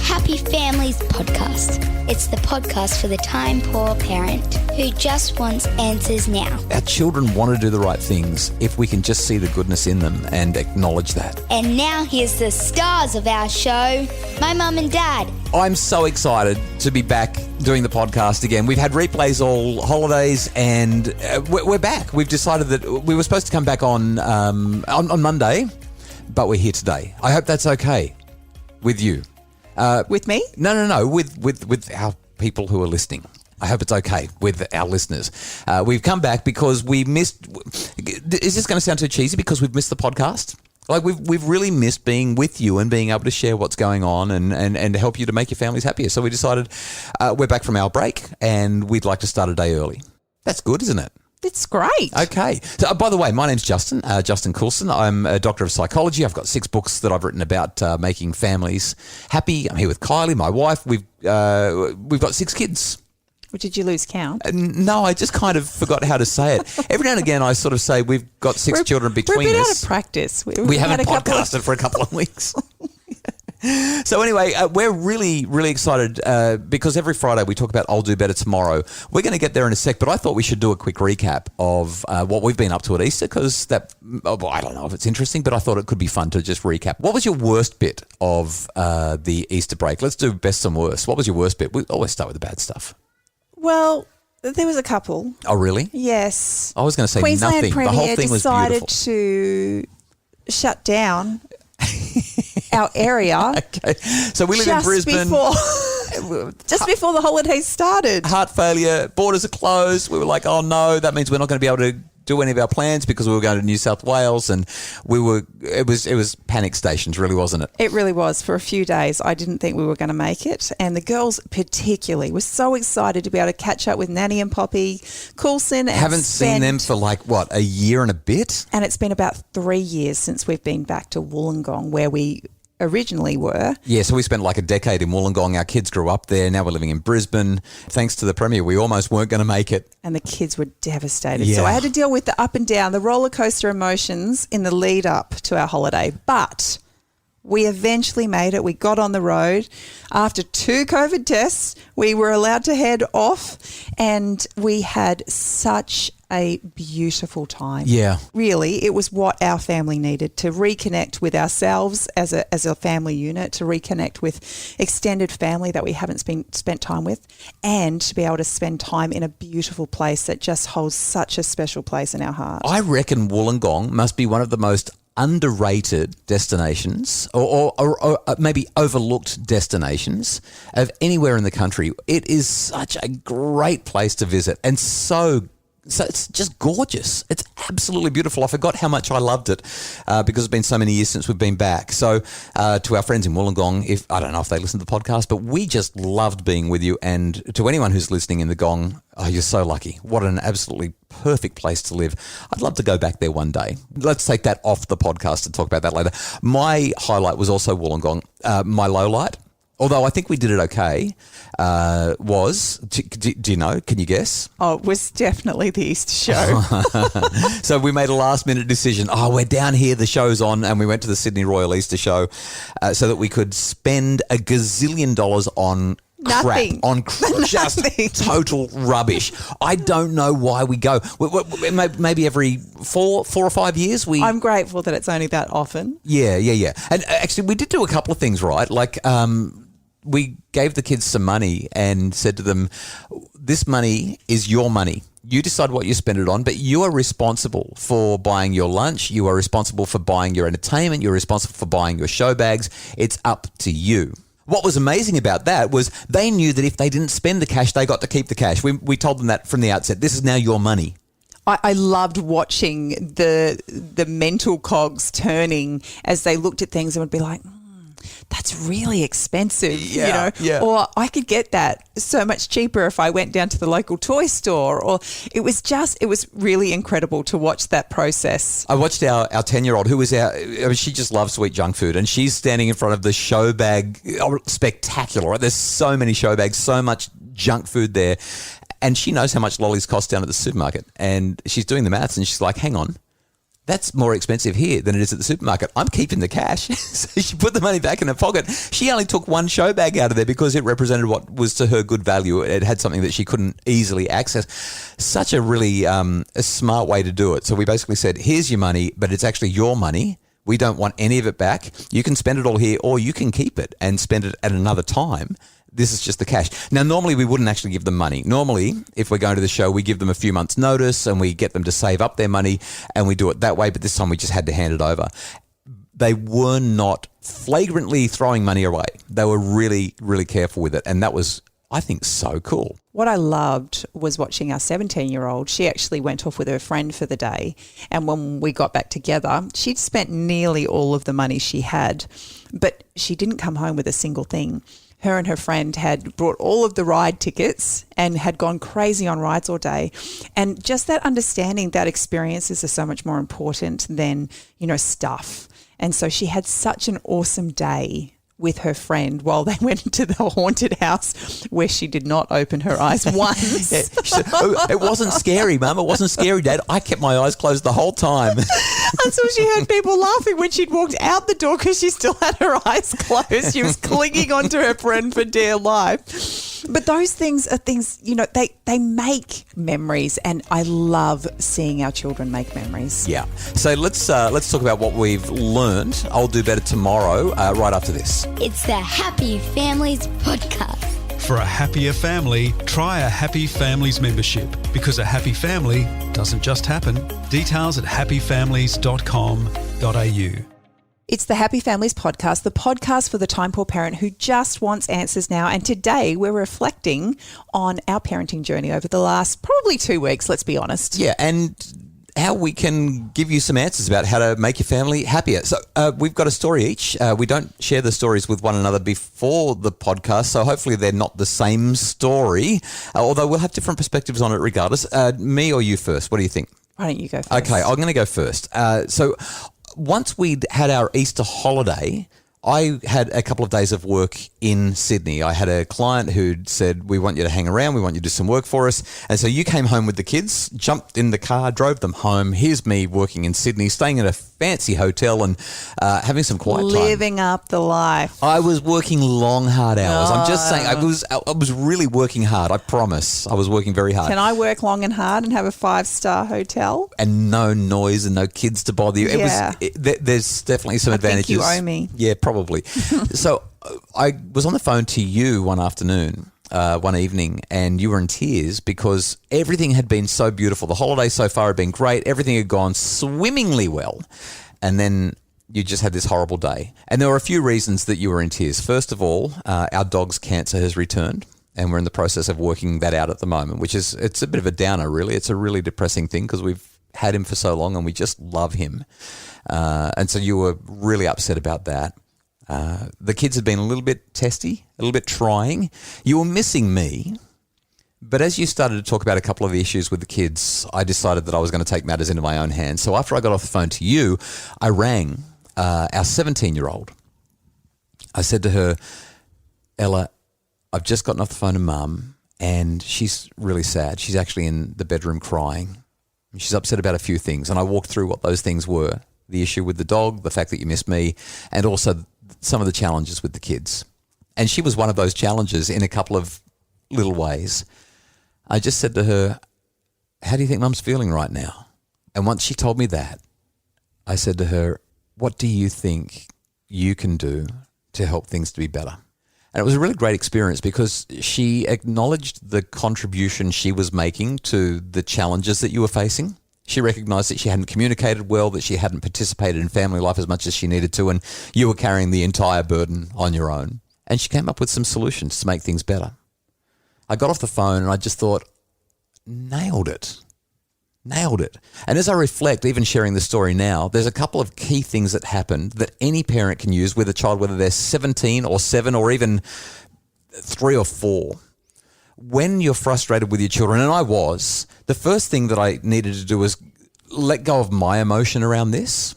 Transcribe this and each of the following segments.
Happy Families podcast. It's the podcast for the time-poor parent who just wants answers now. Our children want to do the right things if we can just see the goodness in them and acknowledge that. And now here's the stars of our show, my mum and dad. I'm so excited to be back doing the podcast again. We've had replays all holidays and we're back. We've decided that we were supposed to come back on Monday, but we're here today. I hope that's okay with you. With me? No. With our people who are listening. I hope it's okay with our listeners. We've come back because we missed... Is this going to sound too cheesy? Because we've missed the podcast? Like, we've really missed being with you and being able to share what's going on and help you to make your families happier. So we decided we're back from our break and we'd like to start a day early. That's good, isn't it? It's great. Okay. So, by the way, my name's Justin Coulson. I'm a doctor of psychology. I've got 6 books that I've written about making families happy. I'm here with Kylie, my wife. We've got 6 kids. Well, did you lose count? No, I just kind of forgot how to say it. Every now and again, I sort of say we've got 6 children between us. We're a bit out of practice. We haven't podcasted for a couple of weeks. So anyway, we're really, really excited because every Friday we talk about I'll Do Better Tomorrow. We're going to get there in a sec, but I thought we should do a quick recap of what we've been up to at Easter because I don't know if it's interesting, but I thought it could be fun to just recap. What was your worst bit of the Easter break? Let's do best and worst. What was your worst bit? We always start with the bad stuff. Well, there was a couple. Oh, really? Yes. I was going to say Queensland nothing. Premier The whole thing was beautiful. decided to shut down our area. Okay. So we live in Brisbane. Just before the holidays started. Heart failure, borders are closed. We were like, oh no, that means we're not going to be able to do any of our plans because we were going to New South Wales and it was panic stations, really, wasn't it? It really was. For a few days, I didn't think we were going to make it. And the girls particularly were so excited to be able to catch up with Nanny and Poppy Coulson. Haven't seen them for a year and a bit? And it's been about 3 years since we've been back to Wollongong where we originally were. Yeah, so we spent like a decade in Wollongong. Our kids grew up there. Now we're living in Brisbane. Thanks to the Premier, we almost weren't going to make it. And the kids were devastated. Yeah. So I had to deal with the up and down, the roller coaster emotions in the lead up to our holiday. But we eventually made it. We got on the road. After 2 COVID tests, we were allowed to head off and we had such a beautiful time. Yeah. Really, it was what our family needed to reconnect with ourselves as a family unit, to reconnect with extended family that we haven't spent time with, and to be able to spend time in a beautiful place that just holds such a special place in our heart. I reckon Wollongong must be one of the most underrated destinations or maybe overlooked destinations of anywhere in the country. It is such a great place to visit and so it's just gorgeous. It's absolutely beautiful. I forgot how much I loved it because it's been so many years since we've been back. So to our friends in Wollongong, I don't know if they listen to the podcast, but we just loved being with you. And to anyone who's listening in the Gong, oh, you're so lucky. What an absolutely perfect place to live. I'd love to go back there one day. Let's take that off the podcast and talk about that later. My highlight was also Wollongong. My low light, although I think we did it okay, was, do you know, can you guess? Oh, it was definitely the Easter show. So we made a last minute decision. Oh, we're down here, the show's on, and we went to the Sydney Royal Easter Show so that we could spend $1 gazillion on Nothing. Just total rubbish. I don't know why we go. Maybe every 4 or 5 years we... I'm grateful that it's only that often. Yeah. And actually we did do a couple of things right. Like we gave the kids some money and said to them, this money is your money. You decide what you spend it on, but you are responsible for buying your lunch. You are responsible for buying your entertainment. You're responsible for buying your show bags. It's up to you. What was amazing about that was they knew that if they didn't spend the cash, they got to keep the cash. We told them that from the outset. This is now your money. I loved watching the mental cogs turning as they looked at things and would be like, that's really expensive, yeah. Or I could get that so much cheaper if I went down to the local toy store. Or it was really incredible to watch that process. I watched our 10-year-old who was she just loves sweet junk food, and she's standing in front of the show bag, spectacular, right? There's so many show bags, so much junk food there. And she knows how much lollies cost down at the supermarket. And she's doing the maths and she's like, hang on, that's more expensive here than it is at the supermarket. I'm keeping the cash. So she put the money back in her pocket. She only took one show bag out of there because it represented what was to her good value. It had something that she couldn't easily access. Such a really a smart way to do it. So we basically said, here's your money, but it's actually your money. We don't want any of it back. You can spend it all here, or you can keep it and spend it at another time. This is just the cash. Now, normally we wouldn't actually give them money. Normally, if we're going to the show, we give them a few months' notice and we get them to save up their money and we do it that way. But this time we just had to hand it over. They were not flagrantly throwing money away. They were really, really careful with it. And that was, I think, so cool. What I loved was watching our 17-year-old. She actually went off with her friend for the day. And when we got back together, she'd spent nearly all of the money she had, but she didn't come home with a single thing. Her and her friend had brought all of the ride tickets and had gone crazy on rides all day. And just that understanding that experiences are so much more important than, stuff. And so she had such an awesome day with her friend while they went into the haunted house where she did not open her eyes once. Yeah, she said, it wasn't scary, Mum. It wasn't scary, Dad. I kept my eyes closed the whole time. Until she heard people laughing when she'd walked out the door because she still had her eyes closed. She was clinging onto her friend for dear life. But those things are things, they make memories, and I love seeing our children make memories. Yeah. So let's talk about what we've learned. I'll do better tomorrow, right after this. It's the Happy Families Podcast. For a happier family, try a Happy Families membership, because a happy family doesn't just happen. Details at happyfamilies.com.au. It's the Happy Families Podcast, the podcast for the time-poor parent who just wants answers now. And today we're reflecting on our parenting journey over the last probably 2 weeks, let's be honest. Yeah, and how we can give you some answers about how to make your family happier. So we've got a story each. We don't share the stories with one another before the podcast, so hopefully they're not the same story, although we'll have different perspectives on it regardless. Me or you first? What do you think? Why don't you go first? Okay, I'm going to go first. So once we'd had our Easter holiday, I had a couple of days of work in Sydney. I had a client who'd said, we want you to hang around, we want you to do some work for us. And so you came home with the kids, jumped in the car, drove them home. Here's me working in Sydney, staying in a fancy hotel and having some quiet time. Living up the life. I was working long, hard hours. I'm just saying, I was really working hard. I promise. I was working very hard. Can I work long and hard and have a 5-star hotel? And no noise and no kids to bother you. Yeah. There's definitely some advantages. I think you owe me. Yeah, probably. So I was on the phone to you one afternoon, one evening, and you were in tears because everything had been so beautiful. The holiday so far had been great. Everything had gone swimmingly well. And then you just had this horrible day. And there were a few reasons that you were in tears. First of all, our dog's cancer has returned, and we're in the process of working that out at the moment, it's a bit of a downer, really. It's a really depressing thing because we've had him for so long and we just love him. And so you were really upset about that. The kids had been a little bit testy, a little bit trying. You were missing me. But as you started to talk about a couple of the issues with the kids, I decided that I was going to take matters into my own hands. So after I got off the phone to you, I rang our 17-year-old. I said to her, Ella, I've just gotten off the phone to Mum and she's really sad. She's actually in the bedroom crying. She's upset about a few things. And I walked through what those things were. The issue with the dog, the fact that you missed me, and also some of the challenges with the kids. And she was one of those challenges in a couple of little ways. I just said to her, how do you think Mum's feeling right now? And once she told me that, I said to her, what do you think you can do to help things to be better? And it was a really great experience because she acknowledged the contribution she was making to the challenges that you were facing. She recognised that she hadn't communicated well, that she hadn't participated in family life as much as she needed to, and you were carrying the entire burden on your own. And she came up with some solutions to make things better. I got off the phone and I just thought, nailed it. And as I reflect, even sharing the story now, there's a couple of key things that happened that any parent can use with a child, whether they're 17 or 7 or even 3 or 4. When you're frustrated with your children, and I was, the first thing that I needed to do was let go of my emotion around this.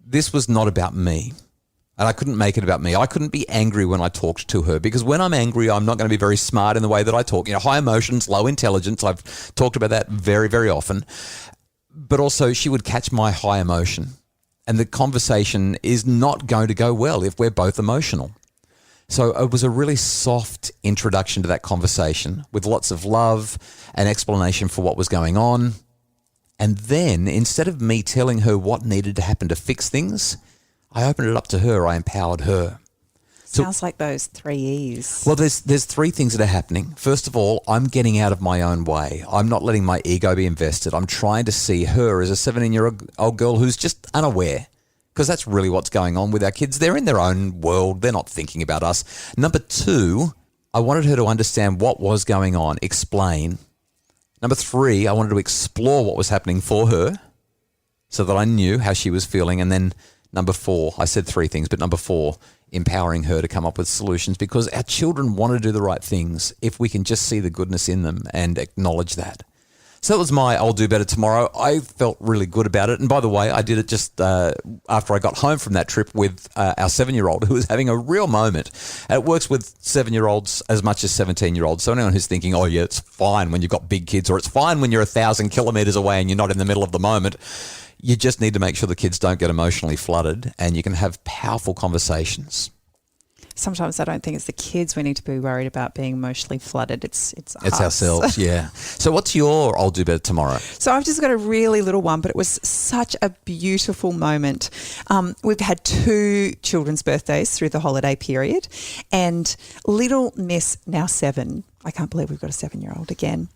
This was not about me. And I couldn't make it about me. I couldn't be angry when I talked to her because when I'm angry, I'm not going to be very smart in the way that I talk. High emotions, low intelligence. I've talked about that very, very often. but also she would catch my high emotion. And the conversation is not going to go well if we're both emotional. So it was a really soft introduction to that conversation with lots of love and explanation for what was going on. And then instead of me telling her what needed to happen to fix things, I opened it up to her. I empowered her. Sounds like those 3 E's. Well, there's 3 things that are happening. First of all, I'm getting out of my own way. I'm not letting my ego be invested. I'm trying to see her as a 17-year-old girl who's just unaware, because that's really what's going on with our kids. They're in their own world. They're not thinking about us. Number 2, I wanted her to understand what was going on, explain. Number 3, I wanted to explore what was happening for her so that I knew how she was feeling. And then number 4, I said 3 things, but number 4, empowering her to come up with solutions, because our children want to do the right things if we can just see the goodness in them and acknowledge that. So that was my I'll do better tomorrow. I felt really good about it. And by the way, I did it just after I got home from that trip with our 7-year-old, who was having a real moment. And it works with 7-year-olds as much as 17-year-olds. So anyone who's thinking, oh yeah, it's fine when you've got big kids, or it's fine when you're 1,000 kilometres away and you're not in the middle of the moment, you just need to make sure the kids don't get emotionally flooded, and you can have powerful conversations. Sometimes I don't think it's the kids we need to be worried about being emotionally flooded. It's us. Ourselves, yeah. So what's your I'll do better tomorrow? So I've just got a really little one, but it was such a beautiful moment. We've had 2 children's birthdays through the holiday period, and little Miss, now 7, I can't believe we've got a 7-year-old again.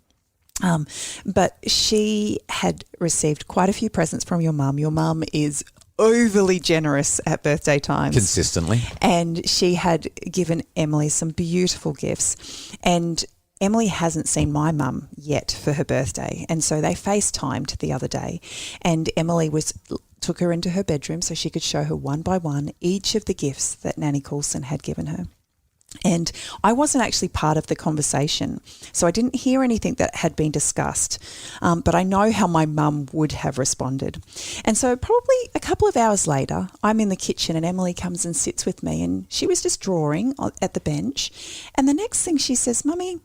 But she had received quite a few presents from your mum. Your mum is overly generous at birthday times. Consistently. And she had given Emily some beautiful gifts. And Emily hasn't seen my mum yet for her birthday. And so they FaceTimed the other day. And Emily took her into her bedroom so she could show her one by one each of the gifts that Nanny Coulson had given her. And I wasn't actually part of the conversation, so I didn't hear anything that had been discussed, but I know how my mum would have responded. And so probably a couple of hours later, I'm in the kitchen and Emily comes and sits with me, and she was just drawing at the bench. And the next thing she says, "Mummy,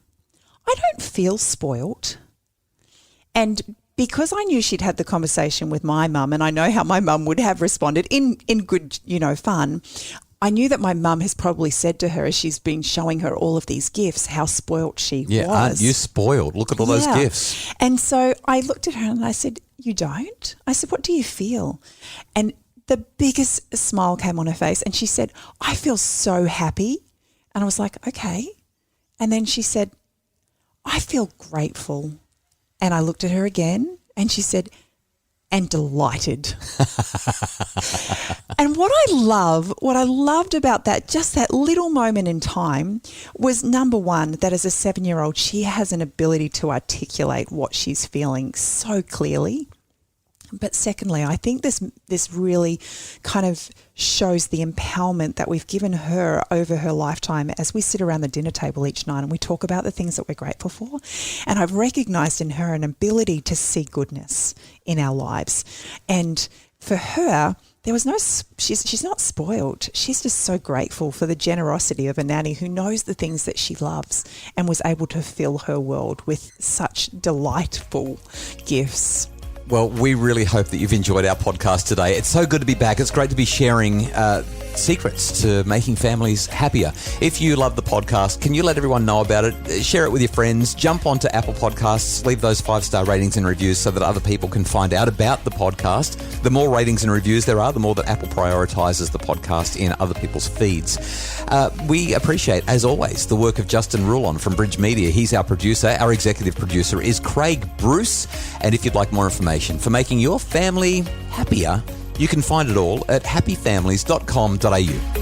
I don't feel spoilt." And because I knew she'd had the conversation with my mum, and I know how my mum would have responded in good, fun, I knew that my mum has probably said to her as she's been showing her all of these gifts how spoilt she was. Yeah, aren't you spoiled? Look at all those gifts. And so I looked at her and I said, "You don't?" I said, "What do you feel?" And the biggest smile came on her face, and she said, "I feel so happy." And I was like, "Okay." And then she said, "I feel grateful." And I looked at her again and she said, "And delighted." And what I loved about that, just that little moment in time, was number one, that as a 7-year-old, she has an ability to articulate what she's feeling so clearly. But secondly, I think this really kind of shows the empowerment that we've given her over her lifetime as we sit around the dinner table each night and we talk about the things that we're grateful for. And I've recognised in her an ability to see goodness in our lives. And for her, there was she's not spoiled. She's just so grateful for the generosity of a nanny who knows the things that she loves and was able to fill her world with such delightful gifts. Well, we really hope that you've enjoyed our podcast today. It's so good to be back. It's great to be sharing secrets to making families happier. If you love the podcast, can you let everyone know about it? Share it with your friends. Jump onto Apple Podcasts. Leave those 5-star ratings and reviews so that other people can find out about the podcast. The more ratings and reviews there are, the more that Apple prioritizes the podcast in other people's feeds. We appreciate, as always, the work of Justin Rulon from Bridge Media. He's our producer. Our executive producer is Craig Bruce. And if you'd like more information for making your family happier, you can find it all at happyfamilies.com.au.